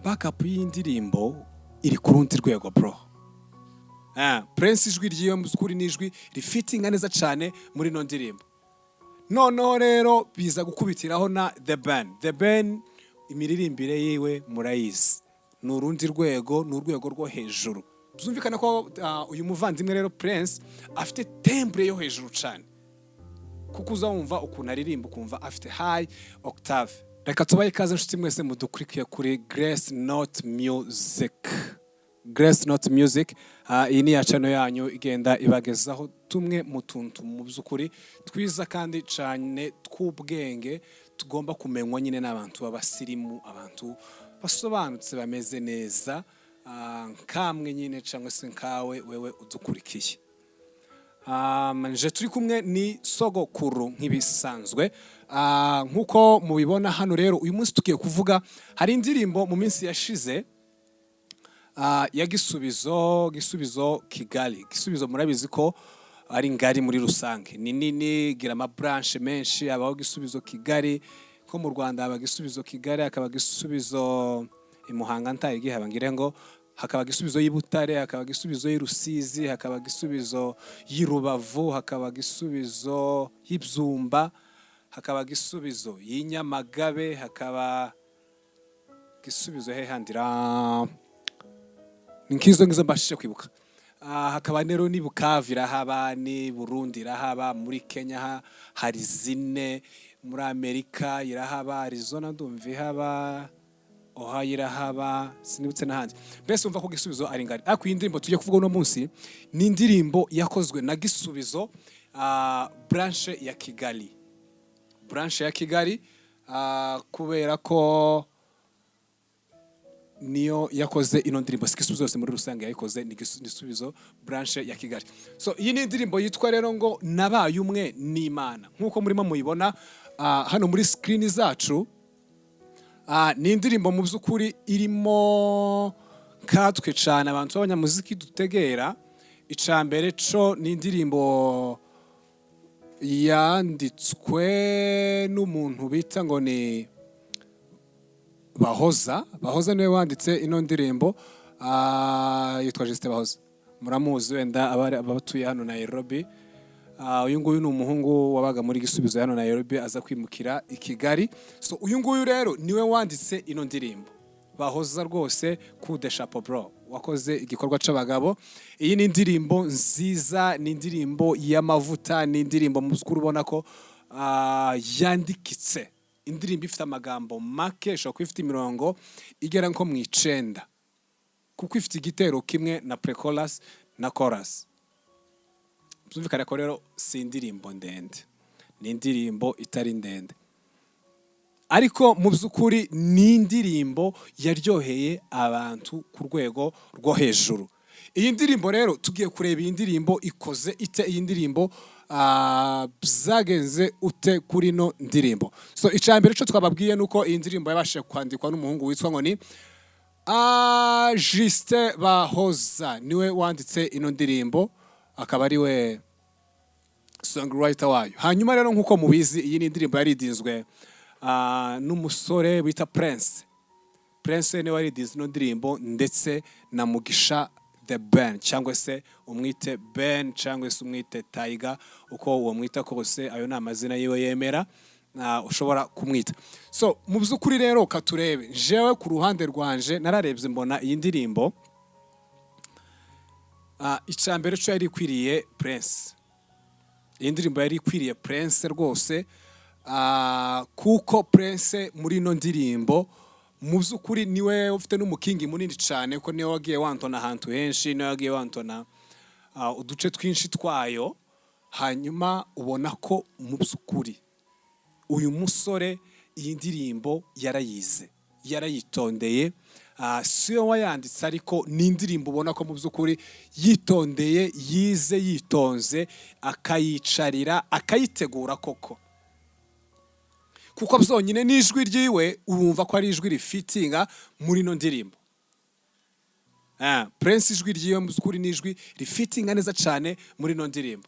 backup y'indirimbo iri ku rundi rwego bro. Prince ijwi ryiwe mu by'ukuri n'ijwi rifitinga neza cyane muri no ndirimbo. Noneho rero biza gukubitiraho na The Ben imiririmbire yiwe murayizi. Ni urundi rwego, ni urwego rwo hejuru. Byumvikana ko uyu muvandimwe rero Prince afite tembre yo hejuru cyane. Kuko uzumva ukuntu aririmba ukumva afite high octave. Reka tubaye ikaze nshuti mwese mudukurikiye kuri Grace Note Music. Grace Note Music, iyi ni ya channel yanyu igenda ibagezaho tumwe mu tuntu mu by'ukuri twiza kandi cyane tw'ubwenge tugomba kumenywa nyine n'abantu b'abasirimu, abantu basobanutse bameze neza, kamwe nyine cyangwa se nkawe wewe udukurikiye. Nje turi kumwe ni sogokuru nk'ibisanzwe, nkuko mubibona hano rero uyu munsi tugiye kuvuga hari indirimbo mu minsi yashize ya gisubizo Kigali. Gisubizo murabizi ko ari ngari muri rusange, ni nini, gira ama branch menshi, abaho gisubizo Kigali ko mu Rwanda, aba gisubizo Kigali, akaba gisubizo imuhanga ntaye gihaba ngire ngo, hakaba gisubizo y'Ibutare, hakaba gisubizo y'Rusizi, hakaba gisubizo y'Irubavu, hakaba gisubizo y'Ibyumba, hakaba gisubizo y'Inyamagabe, hakaba gisubizo hehandira nkizo mbashije kwibuka. Hakaba rero ni Bukavu irahaba, ni Burundi irahaba, muri Kenya hari zine, muri Amerika irahaba, Arizona ndumva ihaba, Ohio irahaba, sinibutse n'ahandi. Mbese umva ko gisubizo ari ngari. Ariko iyi ndirimbo tujye kuvuga uno munsi ni indirimbo yakozwe na gisubizo branch ya Kigali. Branch ya Kigali kubera ko niyo yakoze ino ndirimbo, gisubizo zose muri rusange yayikoze ni gisubizo branch ya Kigali. So iyi ni indirimbo yitwa rero ngo Nabaye Umwe N'Imana. Nkuko murimo muyibona hano muri screen zacu, ni indirimbo mu by'ukuri irimo katwe cyane abantu b'abanyamuziki dutegera. Icambere co ni indirimbo yanditswe n'umuntu bita ngo ni Bahoza niwe wanditse ino ndirimbo, yitwa Juste Bahoza, muramuzi wenda abatuye hano Nairobi. Uyu nguyu ni umuhungu wabaga muri gisubizo hano Nairobi aza kwimukira i Kigali. So uyu nguyu rero niwe wanditse ino ndirimbo. Bahoza rwose coup de chapeau bro, wakoze igikorwa c'abagabo. Iyi ni indirimbo nziza, ni indirimbo y'amavuta, ni indirimbo mu by'ukuri ubona ko yandikitse. Indirimbo ifite amagambo make, shoko ifite imirongo igera nko mu 9, kuko ifite igitero kimwe na pre-chorus na chorus. Byumvikana ko rero si indirimbo ndende, ni indirimbo itari ndende, ariko mu by'ukuri ni indirimbo yaryoheye abantu ku rwego rwo hejuru. Iyi ndirimbo rero tugiye kureba iyi ndirimbo ikoze ite, iyi ndirimbo byagenze ute kuri no ndirimbo. So icambere cyo twababwiye nuko iyi ndirimbo yabashije kwandikwa n'umuhungu witwa ngo ni Juste Bahoza, niwe wanditse ino ndirimbo, akaba ari we songwriter wayo. Hanyuma rero nkuko mubizi iyi ni indirimbo yaridinzwe n'umusore wita Prince niwe waridinze ino ndirimbo, ndetse na Mugisha The Ben, cyangwa se umwite Ben cyangwa se umwite Tiger, uko uwo mwita kose ayo ni amazina yiwe yemera ushobora kumwita. So mu by'ukuri rero katurebe, jewe ku ruhande rwanje nararebye mbona iyi ndirimbo icambere cyo yari ikwiriye Prince. Iyi ndirimbo yari ikwiriye Prince rwose, kuko Prince muri no ndirimbo mu by'ukuri niwe ufite n'umukingi munini cyane, ko niwe wagiye wantona ahantu henshi, niwe wagiye wantona uduce twinshi twayo. Hanyuma ubona ko mu by'ukuri uyu musore iyi ndirimbo yarayize, yarayitondeye, siyo wayanditse, ariko ni indirimbo ubona ko mu by'ukuri yitondeye, yize, yitonze, akayicarira, akayitegura koko, kuko byonyine n'ijwi ryiwe urumva ko ari ijwi rifitinga muri no ndirimbo. Prince ijwi ryiwe mu by'ukuri n'ijwi rifitinga neza cyane muri no ndirimbo.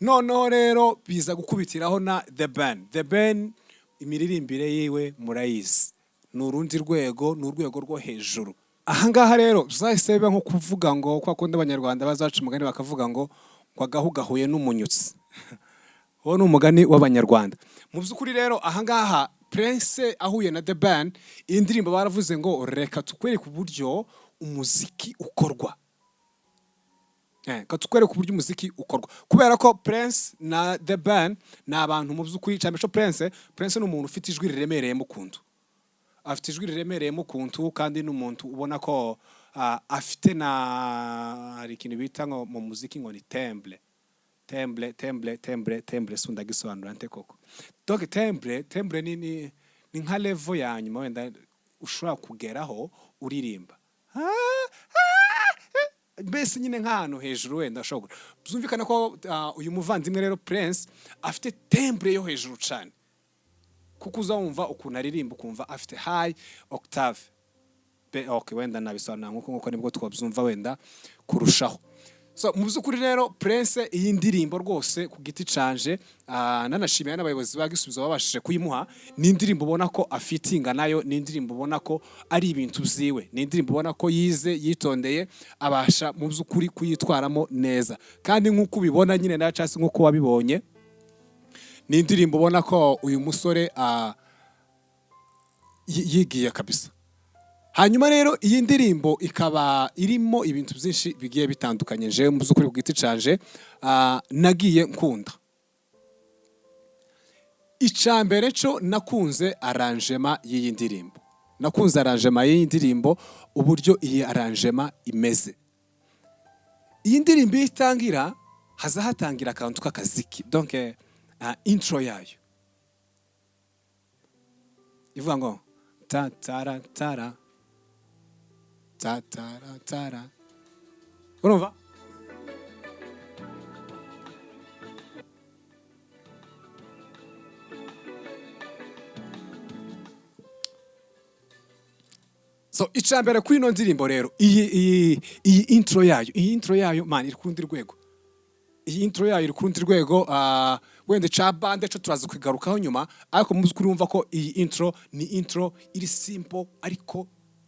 Noneho rero biza gukubitiraho na The Ben imiririmbire yiwe murayizi, ni urundi rwego, ni urwego rwo hejuru. Ahangaha rero zahise biba nko kuvuga ngo kwa kundi abanyarwanda bazaca umugani bakavuga ngo agahu gahuye n'umunyutsi. Uwo ni umugani w'abanyarwanda. Mu by'ukuri rero ahangaha Prince ahuye na The Ben, iyi ndirimbo baravuze ngo reka tukwereke uburyo umuziki ukorwa. Katukwereke uburyo umuziki ukorwa. Kubera ko Prince na The Ben ni abantu mu by'ukuri cyane cyo Prince ni umuntu ufite ijwi riremereye mu kuntu. Afite ijwi riremereye mu kuntu kandi n'umuntu ubona ko afite na hari ikintu bita ngo mu muziki ngo ni temble sunda gisobanura nte koko. Donc temble ni nka level ya nyuma wenda ushobora kugeraho uririmba. Mbese nyine nk'ahantu hejuru wenda ashobora. Byumvikana ko uyu muvandimwe rero Prince afite temble yo hejuru cyane. Kuko uzawumva ukuntu aririmba ukumva afite high octave. Okay, wenda nabisobanura nkuko nibwo twabyumva wenda kurushaho. So mu by'ukuri rero Prince iyi ndirimbo rwose ku giti canje nanashimiye n'abayobozi ba Gisubizo babashije kuyimuha. Ni indirimbo ubona ko afitinga nayo, ni indirimbo ubona ko ari ibintu byiwe, ni indirimbo ubona ko yize yitondeye abasha mu by'ukuri kuyitwaramo neza. Kandi nkuko ubibona nyine na cyase nkuko wabibonye, ni indirimbo ubona ko uyu musore yigiye kabisa. Hanyuma rero iyi ndirimbo ikaba irimo ibintu byinshi bigiye bitandukanye. Je mu by'ukuri ku giti canje nagiye nkunda. Icambere cyo nakunze arrangement y'iyi ndirimbo. Nakunze arrangement y'iyi ndirimbo, uburyo iyi arrangement imeze. Iyi ndirimbo itangira haza hatangira akantu k'akaziki. Donc intro yayo ivuga ngo ta tara tara ta tara tara. Urumva? So icambere kuri ino ndirimbo rero iyi intro yayo man iri kurundi rwego. Iyi intro yayo iri kurundi rwego wende cha bande cyo turaza kwigarukaho nyuma, ariko mu by'ukuri wumva ko iyi intro ni intro iri simple ariko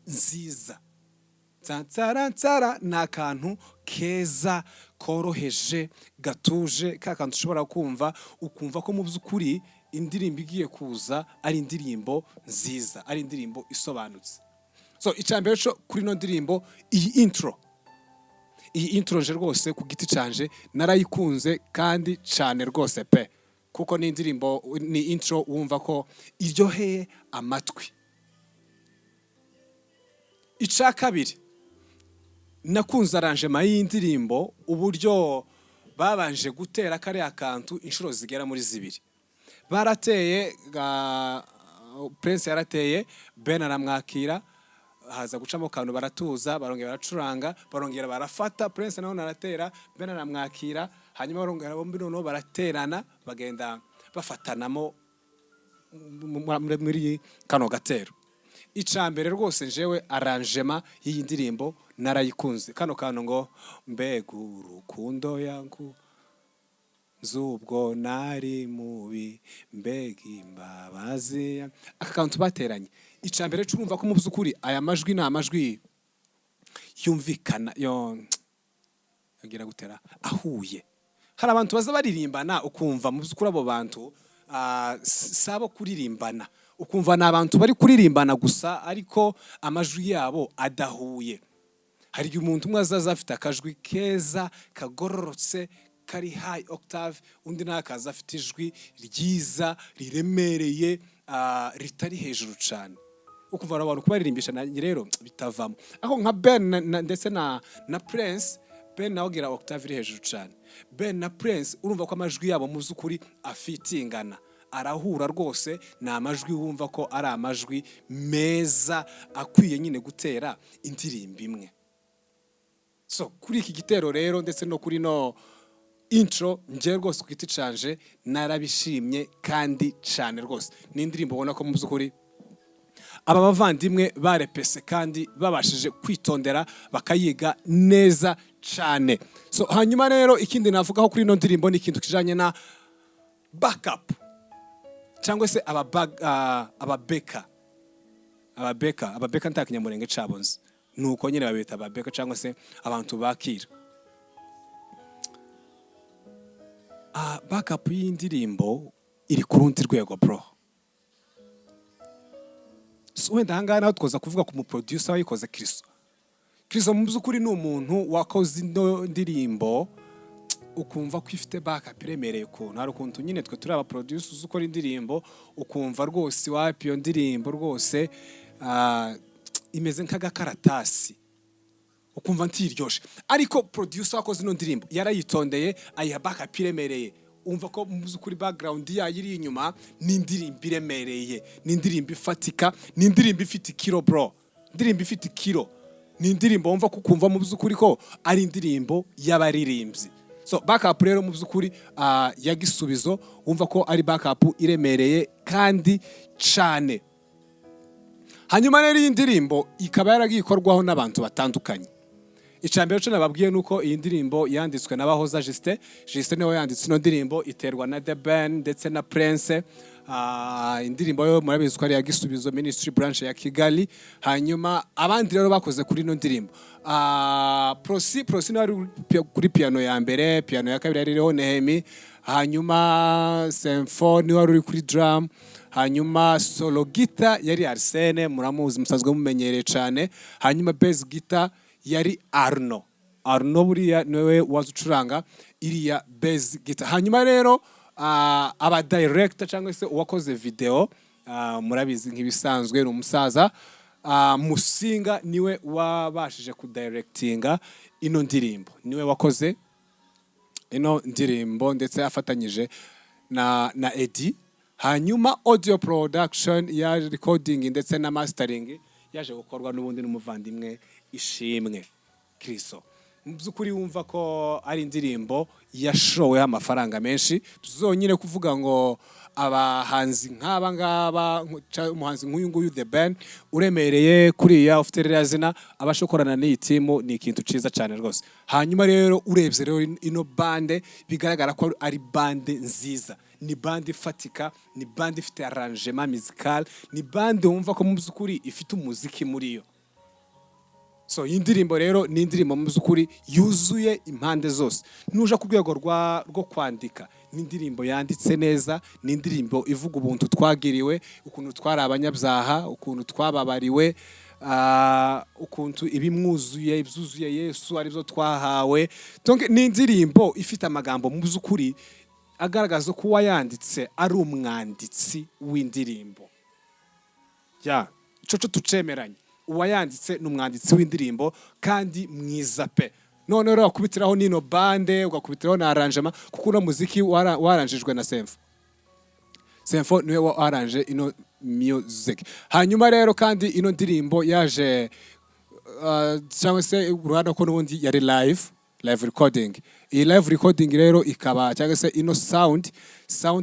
nziza. Tsara na kantu keza koroheje gatuje ka kantu ushobora kumva ukumva ko mu by'ukuri indirimbo igiye kuza ari indirimbo nziza, ari indirimbo isobanutse. So icambere cyo kuri no ndirimbo iyi intro nje rwose ku giti canje narayikunze kandi cyane rwose pe, kuko ni indirimbo ni intro wumva ko iryoheye amatwi. Ica kabiri nakunze arrangement y'indirimbo, uburyo babanje gutera kare akantu inshuro zigera muri zibiri. Barateye Prince yarateye, Ben aramwakira, haza gucamo kantu baratuza, barongera baracuranga, barongera barafata, Prince naho naratera, Ben aramwakira, hanyuma barongera bombi noneho baraterana bagenda bafatanamo muri kano gatero. Icambere rwose njewe arrangement y'iyi ndirimbo narayikunze. Kano kantu ngo mbega urukundo yangu zubwo nari mubi mbega imbabazi, aka kantu bateranye. Icambere cyumva ko mu by'ukuri aya majwi ni amajwi yumvikana yo agira gutera ahuye. Hari abantu baza baririmbana ukumva mu by'ukuri abo bantu sabo kuririmbana, ukumva na abantu bari kuririmbana gusa ariko amajwi yabo adahuye. Hari umuntu umwe azaza afite akajwi keza kagororotse kari high octave, undi nakaza afite ijwi ryiza riremereye ritari hejuru cyane. Ukumva abantu kubaririmbisha rero bitavamo. Aho nka Ben ndetse na Prince, Ben nawe gira octave iri hejuru cyane. Ben na Prince urumva ko amajwi yabo mu by'ukuri afitingana, arahura rwose, ni amajwi wumva ko ari amajwi meza akwiye nyine gutera indirimbo imwe. So kuri iki gitero rero ndetse no kuri no intro nje rwose ku giti canje narabishimye kandi cyane rwose. Ni indirimbo ubona ko mu by'ukuri aba bavandimwe barepese kandi babashije kwitondera bakayiga neza cyane. So hanyuma rero ikindi navugaho kuri ino ndirimbo ni ikintu kijanye na backup cyangwa se ababeka ababeka nta kinyamurenge cabonze nuko nyine babita ababeka cyangwa se abantu bakira. Backup y'indirimbo iri ku rundi rwego bro. So wenda ahangaha naho twoza kuvuga ku muproducer wayikoze Kristo mu by'ukuri ni umuntu wakoze ino ndirimbo ukumva ko ifite backup iremereye ukuntu. Hari ukuntu nyine twe turi abaproducers ukora indirimbo ukumva rwose wapi iyo ndirimbo rwose imeze nk'agakaratasi ukumva ntiryoshe, ariko producer wakoze ino ndirimbo yarayitondeye ayiha backup iremereye. Umva ko mu by'ukuri background yayo iri inyuma ni indirimbo iremereye, ni indirimbo ifatika, ni indirimbo ifite kilo bro, indirimbo ifite kilo, ni indirimbo wumva ko ukumva mu by'ukuri ko ari indirimbo y'abaririmbyi. So backup rero mu by'ukuri ya gisubizo wumva ko ari backup iremereye kandi cyane. Hanyuma rero iyi ndirimbo ikaba yaragikorwaho n'abantu batandukanye. Icambere cyo nababwiye nuko iyi ndirimbo yanditswe n'abahoza Justin niwe yanditse ino ndirimbo, iterwa na The Ben ndetse na Prince. Indirimbo yo murabizi ko ari ya Gisubizo Ministry branch ya Kigali. Hanyuma abandi rero bakoze kuri ino ndirimbo Prosi ari kuri piano ya mbere, piano ya kabiri ariho Nehemi, hanyuma Symphony wari uri kuri drum, hanyuma solo guitar yari Arsene muramuzi musazwe mumenyereye cyane, hanyuma bass guitar yari Arno buriya niwe wazucuranga iriya bass guitar. Hanyuma rero aba director cyangwa se uwakoze video murabizi nk'ibisanzwe n'umusaza Musinga niwe wabashije kudirectinga ino ndirimbo, niwe wakoze ino ndirimbo ndetse afatanyije na Eddie. Hanyuma audio production ya recording ndetse na mastering yaje gukorwa n'ubundi n'umuvandimwe Ishimwe Kristo. Mu by'ukuri wumva ko ari indirimbo yashoweho amafaranga menshi. Tuzonyine kuvuga ngo abahanzi nk'aba ngaba, umuhanzi nk'uyu nguyu The Ben uremereye kuriya ufite rero zina abashokorana n'iyi timu ni ikintu ciza cyane rwose. Hanyuma rero urebye rero ino bande bigaragara ko ari bande nziza, ni bande ifatika, ni bande ifite arrangement musical, ni bande wumva ko mu by'ukuri ifite umuziki muri yo. So indirimbo rero ni indirimbo mu by'ukuri yuzuye impande zose. Nuja ku rwego rwo kwandika, ni indirimbo yanditse neza, ni indirimbo ivuga ubuntu twagiriwe, ukuntu twari abanyabyaha, ukuntu twababariwe, ukuntu ibimwuzuye ibyuzuye Yesu aribyo twahawe. Donc ni indirimbo ifite amagambo mu by'ukuri agaragaza ko wayanditse ari umwanditsi w'indirimbo. Ico tucemeranye, uwayanditse n'umwanditsi w'indirimbo kandi mwiza pe. None rero wakubitiraho nino bande, ugakubitiraho na arrangement, kuko uno muziki waranjijwe na Symphony niwe waranje ino music. Hanyuma rero kandi ino ndirimbo yaje cyangwa se uruhande ko n'ubundi yari live recording. Iyi live recording rero ikaba cyangwa se ino sound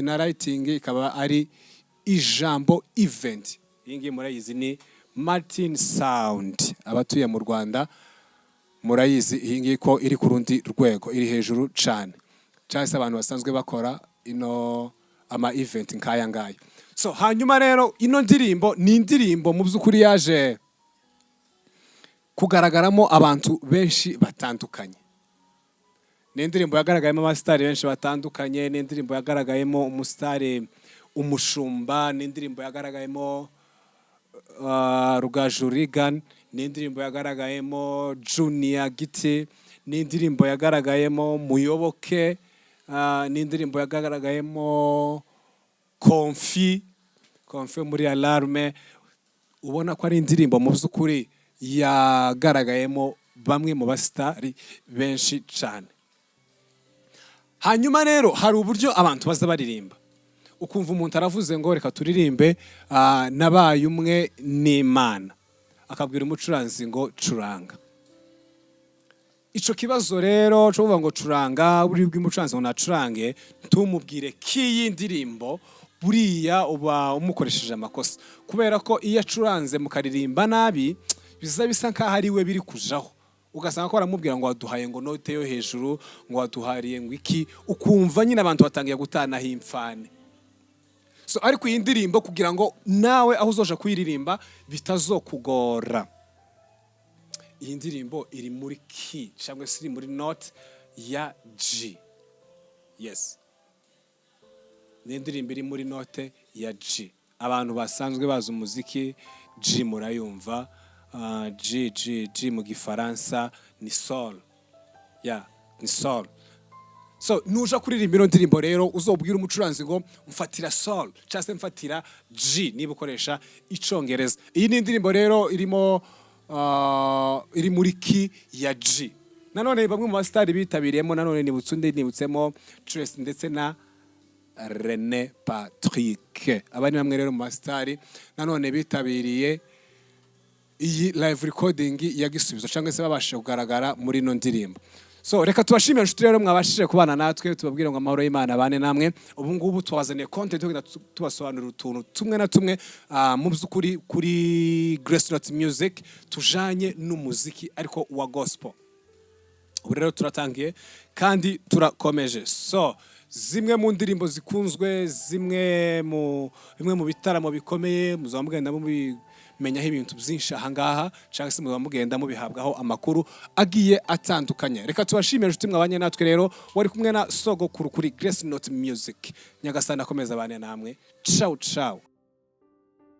na writing ikaba ari ijambo event. Iyi ngiyi murayizi ni Martin Sound, abatuye mu Rwanda murayizi iyi ngiyi ko iri ku rundi rwego, iri hejuru cyane cyangwa se abantu basanzwe bakora ino ama event nkaya ngaya. So hanyuma rero ino ndirimbo ni indirimbo mu by'ukuri yaje kugaragaramo abantu benshi batandukanye. Ni indirimbo yagaragayemo abastari benshi batandukanye, ni indirimbo yagaragayemo umusitari Umushumba, ni indirimbo yagaragayemo Rugaju Regan, ni indirimbo yagaragayemo Junior Giti, ni indirimbo yagaragayemo Muyoboke, ni indirimbo yagaragayemo Konfi muri Alarme. Ubona ko ari indirimbo mu by'ukuri yagaragayemo bamwe mu bastari benshi cyane. Hanyuma rero hari uburyo abantu baza baririmba, ukumva umuntu aravuze ngo reka turirimbe Nabaye Umwe N'Imana, akabwira umucuranzi ngo curanga. Ico kibazo rero cyo kuvuga ngo curanga, buri bw'umucuranzi ngo nacurange, tumubwire kiyi ndirimbo buriya uba umukoresheje amakosa, kubera ko iyo acuranze mukaririmba nabi biza bisa nkaho ari we biri kujaho, ugasanga ko baramubwira ngo waduhaye ngo note yo hejuru, ngo waduhariye ngo iki, ukumva nyine abantu batangiye gutanaho imfane. so ariko iyi ndirimbo kugira ngo nawe aho uzoja kuyiririmba bitazokugora. Iyi ndirimbo iri muri key cyangwa se iri muri note ya G. Yes, ni indirimbo iri muri note ya G. Abantu basanzwe bazi umuziki, G murayumva. G mu gifaransa ni sol. Ni sol. So nuja kuririmba ino ndirimbo rero uzobwira umucuranzi ngo mfatira sol cyangwa se mfatira G niba ukoresha icongereza. Iyi ni indirimbo rero irimo iri muri key ya G. Nanone bamwe mu bastari bitabiriyemo, nanone nibutsemo Trace ndetse na René Patrick. Abandi bamwe rero mu bastari nanone bitabiriye iyi live recording ya Gisubizo cyangwa se babashije kugaragara muri ino ndirimbo. So reka tubashimire inshuti rero mwabashije kubana natwe, tubabwire ngo amahoro y'Imana bane namwe. Ubu ngubu twazaniye content yo tubasobanurira utuntu tumwe na tumwe mu by'ukuri kuri Grace Note Music tujanye n'umuziki ariko wa gospel. Ubu rero turatangiye kandi turakomeje. So zimwe mu ndirimbo zikunzwe, bimwe mu bitaramo bikomeye, muzaba mugenda menyaho ibintu byinshi ahangaha cyangwa se mugenda mubihabwaho amakuru agiye atandukanye. Reka tubashimire inshuti mwabanye natwe rero, wari kumwe na Sogokuru kuri Grace Note Music. Nyagasani akomeza abane namwe. Ciao ciao.